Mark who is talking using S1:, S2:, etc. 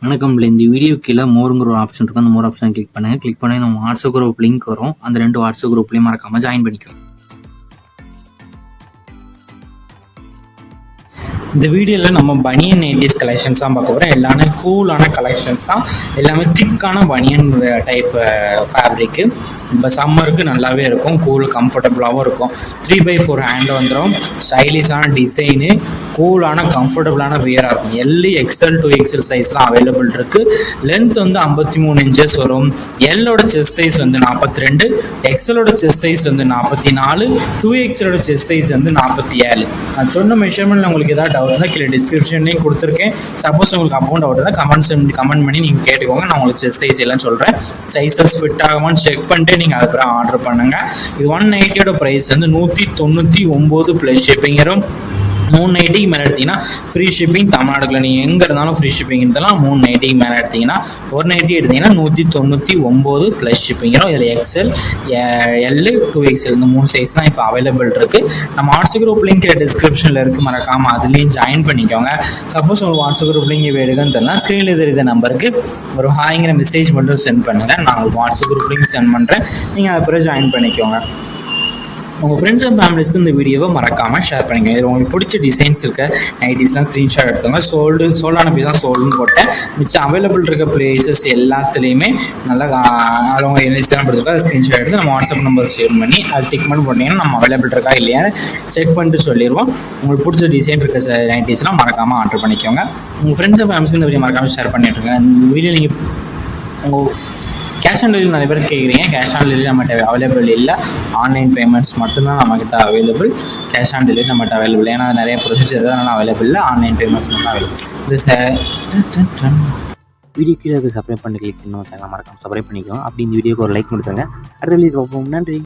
S1: வணக்கம். இந்த வீடியோ கீழே மோருங்கிற ஒரு ஆப்ஷன் இருக்கும். அந்த மோர் ஆப்ஷன் கிளிக் பண்ணுங்கள். கிளிக் பண்ணி நம்ம வாட்ஸ்அப் குரூப் லிங்க் வரும். அந்த 2 வாட்ஸ்அப் குரூப்லேயும் மறக்காமல் ஜாயின் பண்ணிக்கிறோம். இந்த வீடியோவில் நம்ம பனியன் நைட்டிஸ் கலெக்ஷன்ஸ் தான் பார்க்க போகிறோம். எல்லாமே கூலான கலெக்ஷன்ஸ் தான். எல்லாமே திக்கான பனியன் டைப் ஃபேப்ரிக்கு. இப்போ சம்மருக்கு நல்லாவே இருக்கும். கூல் கம்ஃபர்டபுளாகவும் இருக்கும். 3x4 ஹேண்ட் வந்துடும். ஸ்டைலிஷான டிசைனு, கூலான கம்ஃபர்டபுளான வியராக இருக்கும். XL 2XL சைஸ்லாம் அவைலபிள் இருக்குது. லென்த் வந்து 53 இன்ச்சஸ் வரும். எல்லோட செஸ்ட் சைஸ் வந்து 42, எக்ஸலோட செஸ்ட் சைஸ் வந்து 44, 2XLோட செஸ்ட் சைஸ் வந்து 47. நான் சொன்ன மெஷர்மெண்ட்டில் உங்களுக்கு ஏதாவது டவுட் இருந்தால் கீழே டிஸ்கிரிப்ஷன்லேயும் கொடுத்துருக்கேன். சப்போஸ் உங்களுக்கு அமௌண்ட் டவுட் இருந்தால் கமெண்ட் பண்ணி நீங்கள் கேட்டுக்கோங்க. நான் உங்களுக்கு செஸ்ட் சைஸ் எல்லாம் சொல்கிறேன். சைஸஸ் ஃபிட் ஆகுமான்னு செக் பண்ணிட்டு நீங்கள் அதுக்கப்புறம் ஆர்டர் பண்ணுங்கள். இது 190யோட ப்ரைஸ் வந்து 199 ப்ளஸ் ஷிப்பிங் வரும். 390 மேலே எடுத்திங்கன்னா ஃப்ரீ ஷிப்பிங். தமிழ்நாடுக்குள்ள நீங்கள் எங்கே இருந்தாலும் ஃப்ரீ ஷிப்பிங் இருந்தாலும் 390 மேலே எடுத்திங்கன்னா 190 எடுத்திங்கன்னா 199 ப்ளஸ் ஷிப்பிங் வரும். இதில் XL, L, 2XL இந்த 3 சைஸ் தான் இப்போ அவைலபிள் இருக்குது. நம்ம வாட்ஸ்அப் குரூப் லிங்க் டிஸ்கிரிப்ஷனில் இருக்குது. மறக்காமல் அதுலேயும் ஜாயின் பண்ணிக்கோங்க. சப்போஸ் உங்களுக்கு வாட்ஸ்அப் குரூப் லிங்க் எடுக்குன்னு தெரியல, ஸ்க்ரீனில் தெரியுத நம்பருக்கு ஒரு ஹாய்ங்கிற மெசேஜ் மட்டும் சென்ட் பண்ணுங்கள். நான் உங்களுக்கு வாட்ஸ்அப் குரூப் லிங்க் சென்ட் பண்ணுறேன். நீங்கள் அதுக்கப்புறம் ஜாயின் பண்ணிக்கோங்க. உங்கள் ஃப்ரெண்ட்ஸ் அண்ட் ஃபேமிலிஸ்க்கு இந்த வீடியோவை மறக்காமல் ஷேர் பண்ணிக்கோங்க. இது உங்களுக்கு பிடிச்ச டிசைன்ஸ் இருக்க நைட்டிஸ்லாம் ஸ்க்ரீன்ஷாட் எடுத்துங்க. சோல்டான பீஸாக சோல்டுன்னு போட்டேன். மிச்சம் அவைலபிள் இருக்க ப்ளேசஸ் எல்லாத்துலேயுமே நல்லா அவங்க என்ன பிடிச்சிருக்கோ அதை ஸ்க்ரீன்ஷாட் எடுத்து நம்ம வாட்ஸ்அப் நம்பர் ஷேர் பண்ணி அது டிக் பண்ணி போட்டிங்கன்னா நம்ம அவைலபிள் இருக்கா இல்லையான்னு செக் பண்ணிட்டு சொல்லிடுவோம். உங்களுக்கு பிடிச்ச டிசைன் இருக்க நைட்டிஸ்லாம் மறக்காமல் ஆர்டர் பண்ணிக்கோங்க. உங்கள் ஃப்ரெண்ட்ஸ் அண்ட் ஃபேமிலிஸ்க்கு இந்த வீடியோ மறக்காமல் ஷேர் பண்ணிட்டுருங்க. இந்த வீடியோ நீங்கள் உங்கள் கேஷ் ஆன் டெலிவரி நிறைய பேர் கேட்குறீங்க. கேஷ் ஆன் டெலிவரி நம்மகிட்ட அவைலபிள் இல்லை. ஆன்லைன் பேமெண்ட்ஸ் மட்டும்தான் நம்மகிட்ட அவைலபிள். கேஷ் ஆன் டெலிவரி நம்மகிட்ட அவைலபிள். ஏன்னா நிறைய ப்ரொசீஜர் தான் அவைலபிள் இல்லை. ஆன்லைன் பேமெண்ட்ஸ் மட்டும் அவைலபிள். வீடியோ கீழே சப்ஸ்கிரைப் பண்ணி கிளிக் பண்ணி மறக்காம சப்ஸ்கிரைப் பண்ணிக்கோங்க. அப்படி இந்த வீடியோக்கு ஒரு லைக் கொடுத்துருங்க. அடுத்த வீடியோ பார்ப்போம். நன்றி.